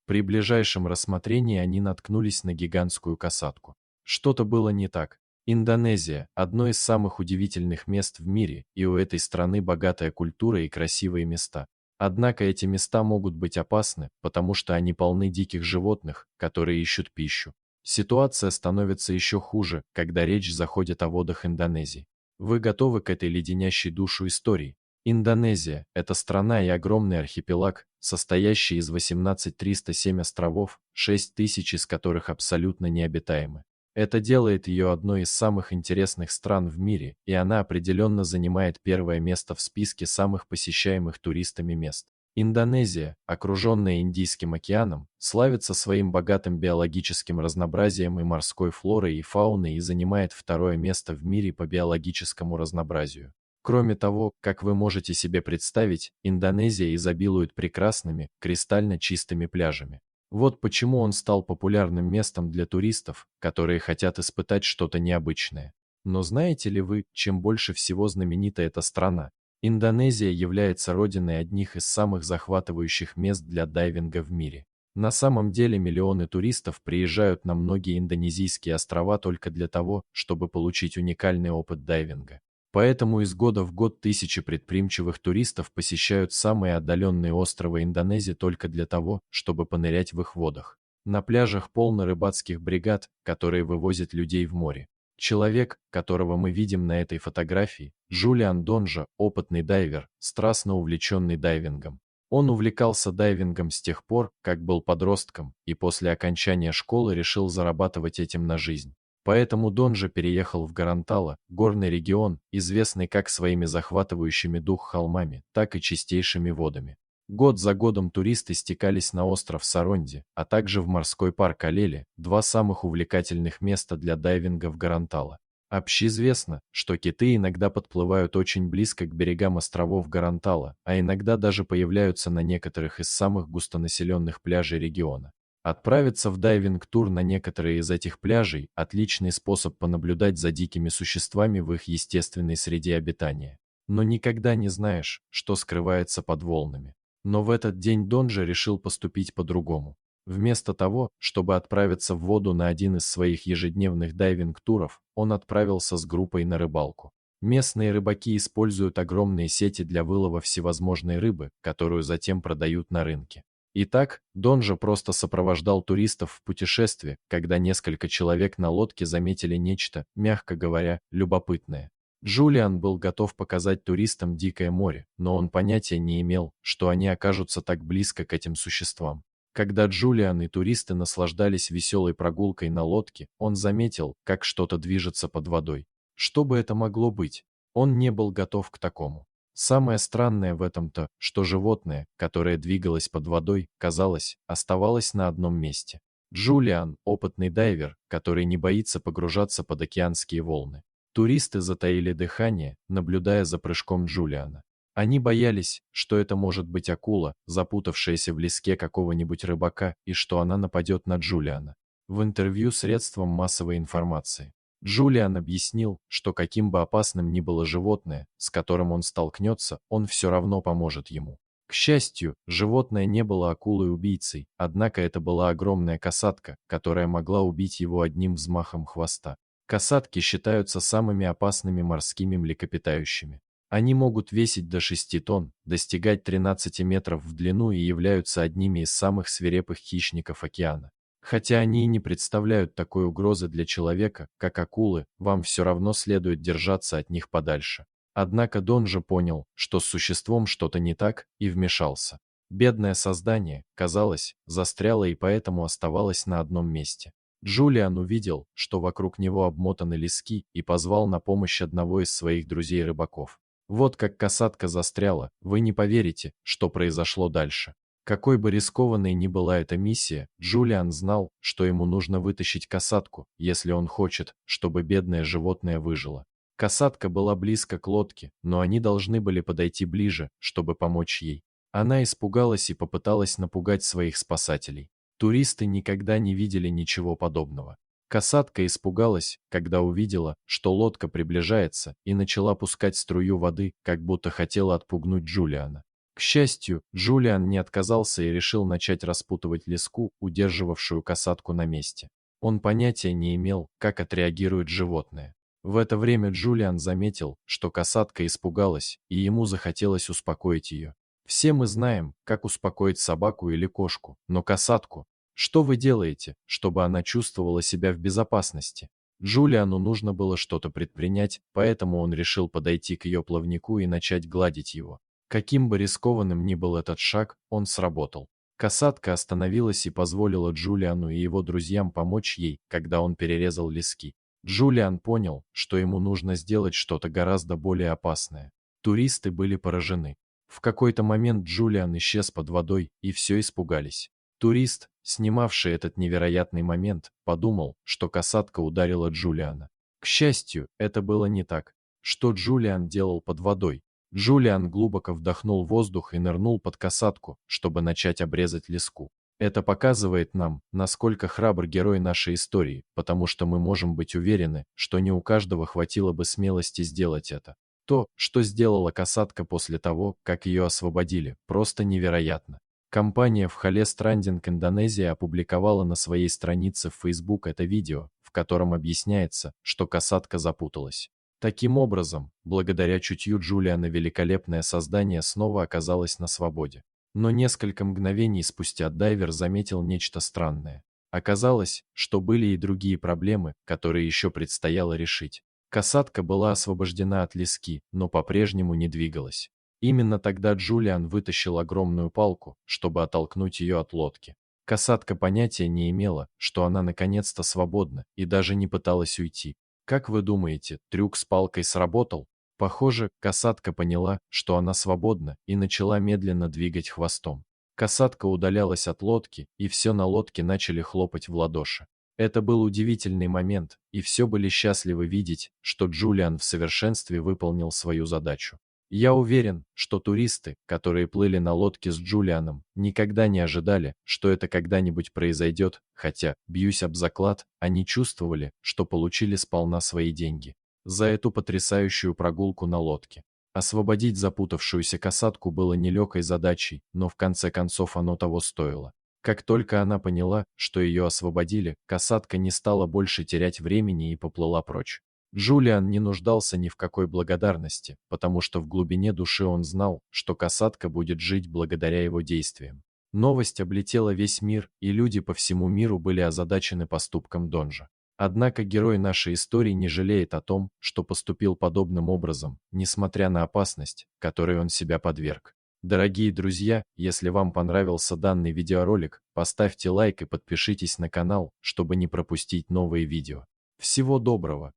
При ближайшем рассмотрении они наткнулись на гигантскую касатку. Что-то было не так. Индонезия – одно из самых удивительных мест в мире, и у этой страны богатая культура и красивые места. Однако эти места могут быть опасны, потому что они полны диких животных, которые ищут пищу. Ситуация становится еще хуже, когда речь заходит о водах Индонезии. Вы готовы к этой леденящей душу истории? Индонезия – это страна и огромный архипелаг, состоящий из 18307 островов, 6000 из которых абсолютно необитаемы. Это делает ее одной из самых интересных стран в мире, и она определенно занимает первое место в списке самых посещаемых туристами мест. Индонезия, окруженная Индийским океаном, славится своим богатым биологическим разнообразием и морской флорой и фауной и занимает второе место в мире по биологическому разнообразию. Кроме того, как вы можете себе представить, Индонезия изобилует прекрасными, кристально чистыми пляжами. Вот почему он стал популярным местом для туристов, которые хотят испытать что-то необычное. Но знаете ли вы, чем больше всего знаменита эта страна? Индонезия является родиной одних из самых захватывающих мест для дайвинга в мире. На самом деле миллионы туристов приезжают на многие индонезийские острова только для того, чтобы получить уникальный опыт дайвинга. Поэтому из года в год тысячи предприимчивых туристов посещают самые отдаленные островы Индонезии только для того, чтобы понырять в их водах. На пляжах полно рыбацких бригад, которые вывозят людей в море. Человек, которого мы видим на этой фотографии, Джулиан Донжа, опытный дайвер, страстно увлеченный дайвингом. Он увлекался дайвингом с тех пор, как был подростком, и после окончания школы решил зарабатывать этим на жизнь. Поэтому Донжа переехал в Гарантала, горный регион, известный как своими захватывающими дух холмами, так и чистейшими водами. Год за годом туристы стекались на остров Саронди, а также в морской парк Алели, два самых увлекательных места для дайвинга в Гарантала. Общеизвестно, что киты иногда подплывают очень близко к берегам островов Гарантала, а иногда даже появляются на некоторых из самых густонаселенных пляжей региона. Отправиться в дайвинг-тур на некоторые из этих пляжей – отличный способ понаблюдать за дикими существами в их естественной среде обитания. Но никогда не знаешь, что скрывается под волнами. Но в этот день Донжа решил поступить по-другому. Вместо того, чтобы отправиться в воду на один из своих ежедневных дайвинг-туров, он отправился с группой на рыбалку. Местные рыбаки используют огромные сети для вылова всевозможной рыбы, которую затем продают на рынке. Итак, Донжа просто сопровождал туристов в путешествии, когда несколько человек на лодке заметили нечто, мягко говоря, любопытное. Джулиан был готов показать туристам дикое море, но он понятия не имел, что они окажутся так близко к этим существам. Когда Джулиан и туристы наслаждались веселой прогулкой на лодке, он заметил, как что-то движется под водой. Что бы это могло быть? Он не был готов к такому. Самое странное в этом-то, что животное, которое двигалось под водой, казалось, оставалось на одном месте. Джулиан – опытный дайвер, который не боится погружаться под океанские волны. Туристы затаили дыхание, наблюдая за прыжком Джулиана. Они боялись, что это может быть акула, запутавшаяся в леске какого-нибудь рыбака, и что она нападет на Джулиана. В интервью средствам массовой информации Джулиан объяснил, что каким бы опасным ни было животное, с которым он столкнется, он все равно поможет ему. К счастью, животное не было акулой-убийцей, однако это была огромная касатка, которая могла убить его одним взмахом хвоста. Касатки считаются самыми опасными морскими млекопитающими. Они могут весить до 6 тонн, достигать 13 метров в длину и являются одними из самых свирепых хищников океана. Хотя они и не представляют такой угрозы для человека, как акулы, вам все равно следует держаться от них подальше. Однако Дон же понял, что с существом что-то не так, и вмешался. Бедное создание, казалось, застряло и поэтому оставалось на одном месте. Джулиан увидел, что вокруг него обмотаны лески, и позвал на помощь одного из своих друзей-рыбаков. Вот как касатка застряла, вы не поверите, что произошло дальше. Какой бы рискованной ни была эта миссия, Джулиан знал, что ему нужно вытащить касатку, если он хочет, чтобы бедное животное выжило. Касатка была близко к лодке, но они должны были подойти ближе, чтобы помочь ей. Она испугалась и попыталась напугать своих спасателей. Туристы никогда не видели ничего подобного. Касатка испугалась, когда увидела, что лодка приближается, и начала пускать струю воды, как будто хотела отпугнуть Джулиана. К счастью, Джулиан не отказался и решил начать распутывать леску, удерживавшую касатку на месте. Он понятия не имел, как отреагирует животное. В это время Джулиан заметил, что касатка испугалась, и ему захотелось успокоить ее. Все мы знаем, как успокоить собаку или кошку, но касатку? Что вы делаете, чтобы она чувствовала себя в безопасности? Джулиану нужно было что-то предпринять, поэтому он решил подойти к ее плавнику и начать гладить его. Каким бы рискованным ни был этот шаг, он сработал. Касатка остановилась и позволила Джулиану и его друзьям помочь ей, когда он перерезал лески. Джулиан понял, что ему нужно сделать что-то гораздо более опасное. Туристы были поражены. В какой-то момент Джулиан исчез под водой, и все испугались. Турист, снимавший этот невероятный момент, подумал, что касатка ударила Джулиана. К счастью, это было не так. Что Джулиан делал под водой? Джулиан глубоко вдохнул воздух и нырнул под касатку, чтобы начать обрезать леску. Это показывает нам, насколько храбр герой нашей истории, потому что мы можем быть уверены, что не у каждого хватило бы смелости сделать это. То, что сделала касатка после того, как ее освободили, просто невероятно. Компания в Хале Страндинг Индонезия опубликовала на своей странице в Facebook это видео, в котором объясняется, что касатка запуталась. Таким образом, благодаря чутью Джулиана великолепное создание снова оказалось на свободе. Но несколько мгновений спустя дайвер заметил нечто странное. Оказалось, что были и другие проблемы, которые еще предстояло решить. Касатка была освобождена от лески, но по-прежнему не двигалась. Именно тогда Джулиан вытащил огромную палку, чтобы оттолкнуть ее от лодки. Касатка понятия не имела, что она наконец-то свободна, и даже не пыталась уйти. Как вы думаете, трюк с палкой сработал? Похоже, касатка поняла, что она свободна, и начала медленно двигать хвостом. Касатка удалялась от лодки, и все на лодке начали хлопать в ладоши. Это был удивительный момент, и все были счастливы видеть, что Джулиан в совершенстве выполнил свою задачу. Я уверен, что туристы, которые плыли на лодке с Джулианом, никогда не ожидали, что это когда-нибудь произойдет, хотя, бьюсь об заклад, они чувствовали, что получили сполна свои деньги за эту потрясающую прогулку на лодке. Освободить запутавшуюся касатку было нелегкой задачей, но в конце концов оно того стоило. Как только она поняла, что ее освободили, касатка не стала больше терять времени и поплыла прочь. Джулиан не нуждался ни в какой благодарности, потому что в глубине души он знал, что касатка будет жить благодаря его действиям. Новость облетела весь мир, и люди по всему миру были озадачены поступком Донжа. Однако герой нашей истории не жалеет о том, что поступил подобным образом, несмотря на опасность, которой он себя подверг. Дорогие друзья, если вам понравился данный видеоролик, поставьте лайк и подпишитесь на канал, чтобы не пропустить новые видео. Всего доброго!